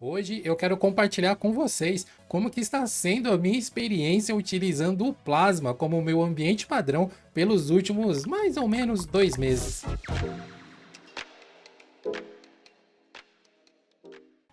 Hoje eu quero compartilhar com vocês como que está sendo a minha experiência utilizando o Plasma como meu ambiente padrão pelos últimos mais ou menos 2 meses.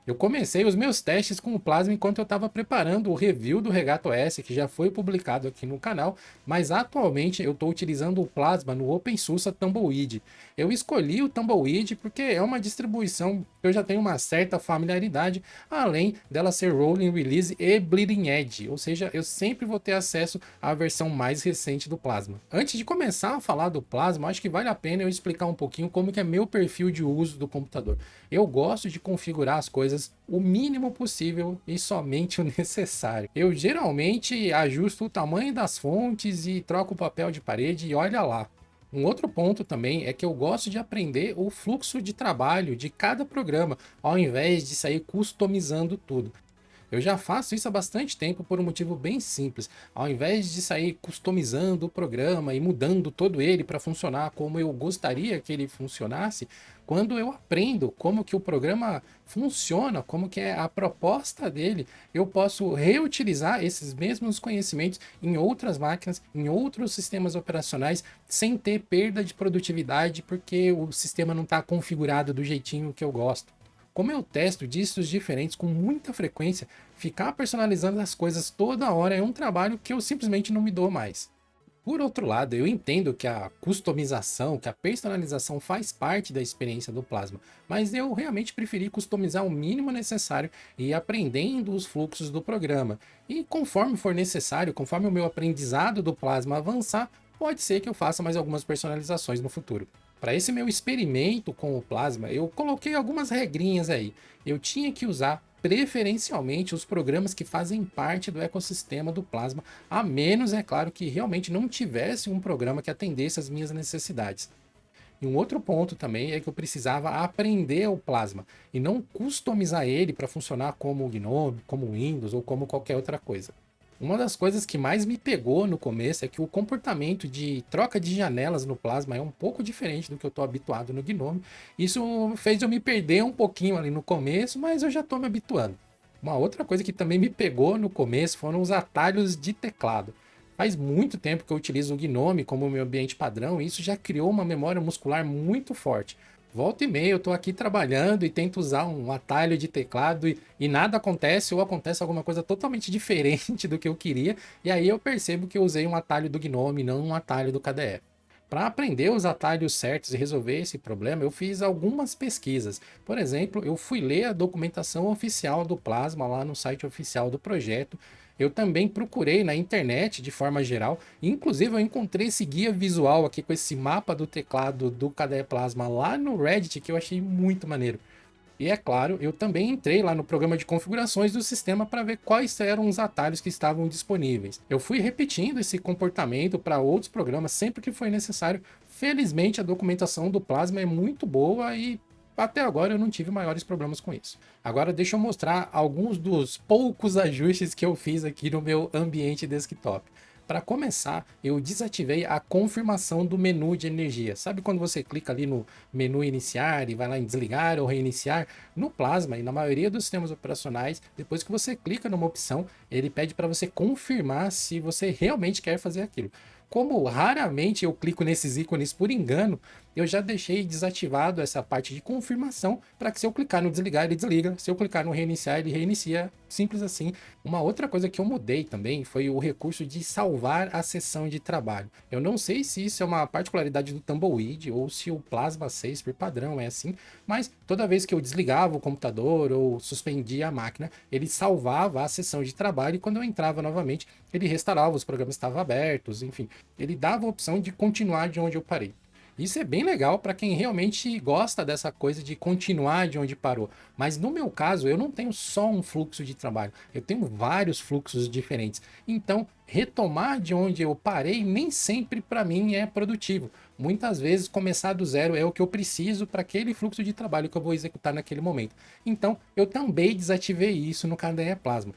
Eu comecei os meus testes com o Plasma enquanto eu estava preparando o review do Regato S, que já foi publicado aqui no canal, mas atualmente eu estou utilizando o Plasma no OpenSUSE Tumbleweed. Eu escolhi o Tumbleweed porque é uma distribuição que eu já tenho uma certa familiaridade, além dela ser Rolling Release e Bleeding Edge, ou seja, eu sempre vou ter acesso à versão mais recente do Plasma. Antes de começar a falar do Plasma, acho que vale a pena eu explicar um pouquinho como que é meu perfil de uso do computador. Eu gosto de configurar as coisas o mínimo possível e somente o necessário. Eu geralmente ajusto o tamanho das fontes e troco o papel de parede e olha lá. Um outro ponto também é que eu gosto de aprender o fluxo de trabalho de cada programa, ao invés de sair customizando tudo. Eu já faço isso há bastante tempo por um motivo bem simples. Ao invés de sair customizando o programa e mudando todo ele para funcionar como eu gostaria que ele funcionasse, quando eu aprendo como que o programa funciona, como que é a proposta dele, eu posso reutilizar esses mesmos conhecimentos em outras máquinas, em outros sistemas operacionais, sem ter perda de produtividade, porque o sistema não está configurado do jeitinho que eu gosto. Como eu testo distros diferentes com muita frequência, ficar personalizando as coisas toda hora é um trabalho que eu simplesmente não me dou mais. Por outro lado, eu entendo que a customização, que a personalização faz parte da experiência do Plasma, mas eu realmente preferi customizar o mínimo necessário e ir aprendendo os fluxos do programa. E conforme for necessário, conforme o meu aprendizado do Plasma avançar, pode ser que eu faça mais algumas personalizações no futuro. Para esse meu experimento com o Plasma, eu coloquei algumas regrinhas aí. Eu tinha que usar preferencialmente os programas que fazem parte do ecossistema do Plasma, a menos, é claro, que realmente não tivesse um programa que atendesse às minhas necessidades. E um outro ponto também é que eu precisava aprender o Plasma e não customizar ele para funcionar como o GNOME, como o Windows ou como qualquer outra coisa. Uma das coisas que mais me pegou no começo é que o comportamento de troca de janelas no Plasma é um pouco diferente do que eu estou habituado no Gnome. Isso fez eu me perder um pouquinho ali no começo, mas eu já estou me habituando. Uma outra coisa que também me pegou no começo foram os atalhos de teclado. Faz muito tempo que eu utilizo o Gnome como meu ambiente padrão e isso já criou uma memória muscular muito forte. Volta e meia eu tô aqui trabalhando e tento usar um atalho de teclado e nada acontece ou acontece alguma coisa totalmente diferente do que eu queria, e aí eu percebo que eu usei um atalho do Gnome, não um atalho do KDE. Para aprender os atalhos certos e resolver esse problema, eu fiz algumas pesquisas. Por exemplo, eu fui ler a documentação oficial do Plasma lá no site oficial do projeto. Eu também procurei na internet de forma geral, e inclusive eu encontrei esse guia visual aqui com esse mapa do teclado do KDE Plasma lá no Reddit que eu achei muito maneiro. E é claro, eu também entrei lá no programa de configurações do sistema para ver quais eram os atalhos que estavam disponíveis. Eu fui repetindo esse comportamento para outros programas sempre que foi necessário. Felizmente a documentação do Plasma é muito boa e até agora eu não tive maiores problemas com isso. Agora deixa eu mostrar alguns dos poucos ajustes que eu fiz aqui no meu ambiente desktop. Para começar, eu desativei a confirmação do menu de energia. Sabe quando você clica ali no menu iniciar e vai lá em desligar ou reiniciar? No Plasma e na maioria dos sistemas operacionais, depois que você clica numa opção, ele pede para você confirmar se você realmente quer fazer aquilo. Como raramente eu clico nesses ícones por engano, eu já deixei desativado essa parte de confirmação para que se eu clicar no desligar, ele desliga, se eu clicar no reiniciar, ele reinicia, simples assim. Uma outra coisa que eu mudei também foi o recurso de salvar a sessão de trabalho. Eu não sei se isso é uma particularidade do Tumbleweed ou se o Plasma 6 por padrão é assim, mas toda vez que eu desligava o computador ou suspendia a máquina, ele salvava a sessão de trabalho e quando eu entrava novamente, ele restaurava, os programas estavam abertos, enfim, ele dava a opção de continuar de onde eu parei. Isso é bem legal para quem realmente gosta dessa coisa de continuar de onde parou. Mas no meu caso, eu não tenho só um fluxo de trabalho, eu tenho vários fluxos diferentes. Então, retomar de onde eu parei nem sempre para mim é produtivo. Muitas vezes, começar do zero é o que eu preciso para aquele fluxo de trabalho que eu vou executar naquele momento. Então, eu também desativei isso no KDE Plasma.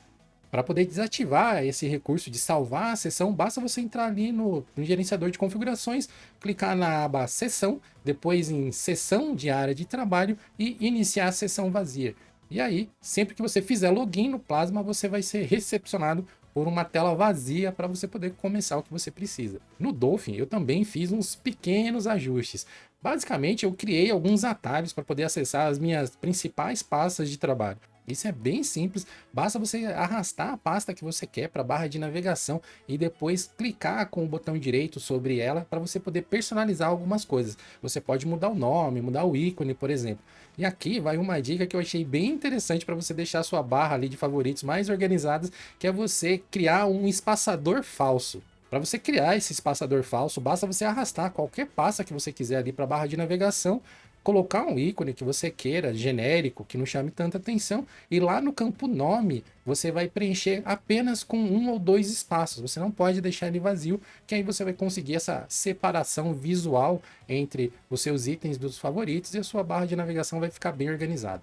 Para poder desativar esse recurso de salvar a sessão, basta você entrar ali no gerenciador de configurações, clicar na aba Sessão, depois em Sessão de área de trabalho e iniciar a sessão vazia. E aí, sempre que você fizer login no Plasma, você vai ser recepcionado por uma tela vazia para você poder começar o que você precisa. No Dolphin, eu também fiz uns pequenos ajustes. Basicamente, eu criei alguns atalhos para poder acessar as minhas principais pastas de trabalho. Isso é bem simples, basta você arrastar a pasta que você quer para a barra de navegação e depois clicar com o botão direito sobre ela para você poder personalizar algumas coisas. Você pode mudar o nome, mudar o ícone, por exemplo. E aqui vai uma dica que eu achei bem interessante para você deixar a sua barra ali de favoritos mais organizadas, que é você criar um espaçador falso. Para você criar esse espaçador falso, basta você arrastar qualquer pasta que você quiser ali para a barra de navegação, colocar um ícone que você queira, genérico, que não chame tanta atenção, e lá no campo nome você vai preencher apenas com um ou dois espaços. Você não pode deixar ele vazio, que aí você vai conseguir essa separação visual entre os seus itens dos favoritos e a sua barra de navegação vai ficar bem organizada.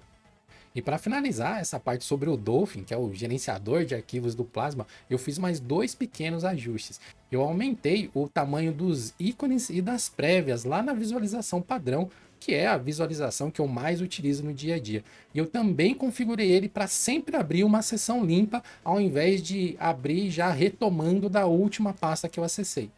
E para finalizar essa parte sobre o Dolphin, que é o gerenciador de arquivos do Plasma, eu fiz mais dois pequenos ajustes. Eu aumentei o tamanho dos ícones e das prévias lá na visualização padrão, que é a visualização que eu mais utilizo no dia a dia. E eu também configurei ele para sempre abrir uma seção limpa, ao invés de abrir já retomando da última pasta que eu acessei.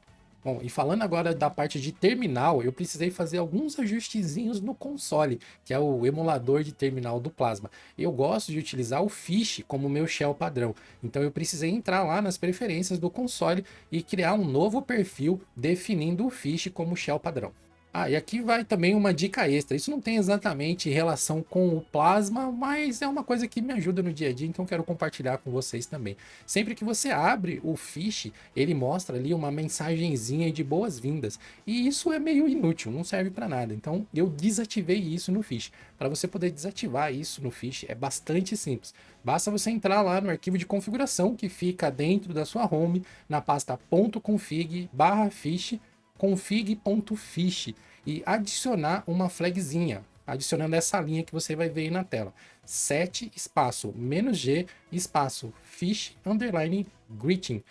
Bom, e falando agora da parte de terminal, eu precisei fazer alguns ajustezinhos no console, que é o emulador de terminal do Plasma. Eu gosto de utilizar o Fish como meu shell padrão, então eu precisei entrar lá nas preferências do console e criar um novo perfil definindo o Fish como shell padrão. Ah, e aqui vai também uma dica extra. Isso não tem exatamente relação com o Plasma, mas é uma coisa que me ajuda no dia a dia, então quero compartilhar com vocês também. Sempre que você abre o Fish, ele mostra ali uma mensagenzinha de boas-vindas. E isso é meio inútil, não serve para nada. Então eu desativei isso no Fish. Para você poder desativar isso no Fish é bastante simples. Basta você entrar lá no arquivo de configuração que fica dentro da sua home, na pasta .config/fish config.fish e adicionar uma flagzinha, adicionando essa linha que você vai ver aí na tela. set espaço "-g espaço fish underline greeting.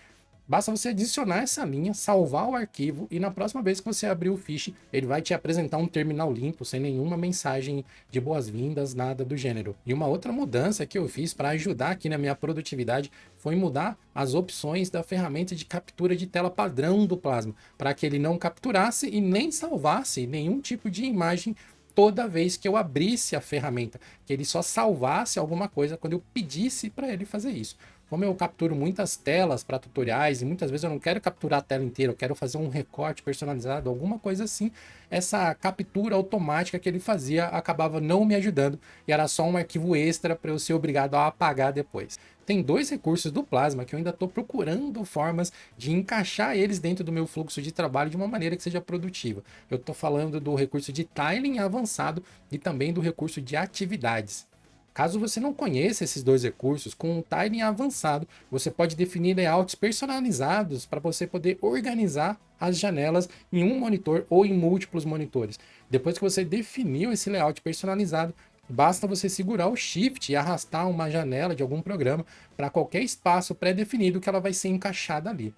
Basta você adicionar essa linha, salvar o arquivo e na próxima vez que você abrir o Fish, ele vai te apresentar um terminal limpo, sem nenhuma mensagem de boas-vindas, nada do gênero. E uma outra mudança que eu fiz para ajudar aqui na minha produtividade foi mudar as opções da ferramenta de captura de tela padrão do Plasma, para que ele não capturasse e nem salvasse nenhum tipo de imagem toda vez que eu abrisse a ferramenta, que ele só salvasse alguma coisa quando eu pedisse para ele fazer isso. Como eu capturo muitas telas para tutoriais e muitas vezes eu não quero capturar a tela inteira, eu quero fazer um recorte personalizado, alguma coisa assim, essa captura automática que ele fazia acabava não me ajudando e era só um arquivo extra para eu ser obrigado a apagar depois. Tem dois recursos do Plasma que eu ainda estou procurando formas de encaixar eles dentro do meu fluxo de trabalho de uma maneira que seja produtiva. Eu estou falando do recurso de tiling avançado e também do recurso de atividades. Caso você não conheça esses dois recursos, com o tiling avançado, você pode definir layouts personalizados para você poder organizar as janelas em um monitor ou em múltiplos monitores. Depois que você definiu esse layout personalizado, basta você segurar o Shift e arrastar uma janela de algum programa para qualquer espaço pré-definido que ela vai ser encaixada ali.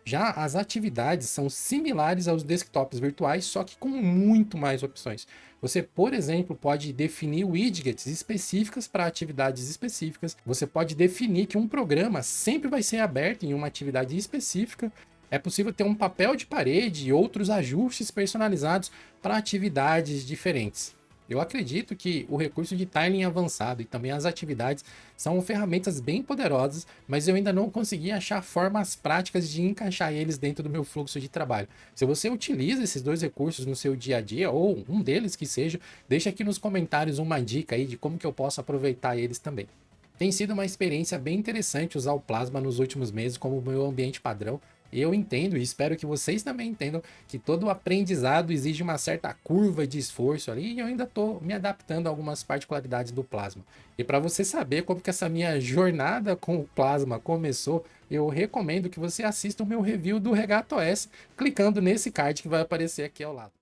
Já as atividades são similares aos desktops virtuais, só que com muito mais opções. Você, por exemplo, pode definir widgets específicas para atividades específicas. Você pode definir que um programa sempre vai ser aberto em uma atividade específica. É possível ter um papel de parede e outros ajustes personalizados para atividades diferentes. Eu acredito que o recurso de tiling avançado e também as atividades são ferramentas bem poderosas, mas eu ainda não consegui achar formas práticas de encaixar eles dentro do meu fluxo de trabalho. Se você utiliza esses dois recursos no seu dia a dia, ou um deles que seja, deixa aqui nos comentários uma dica aí de como que eu posso aproveitar eles também. Tem sido uma experiência bem interessante usar o Plasma nos últimos meses como meu ambiente padrão. Eu entendo e espero que vocês também entendam que todo aprendizado exige uma certa curva de esforço ali e eu ainda estou me adaptando a algumas particularidades do Plasma. E para você saber como que essa minha jornada com o Plasma começou, eu recomendo que você assista o meu review do Regato OS clicando nesse card que vai aparecer aqui ao lado.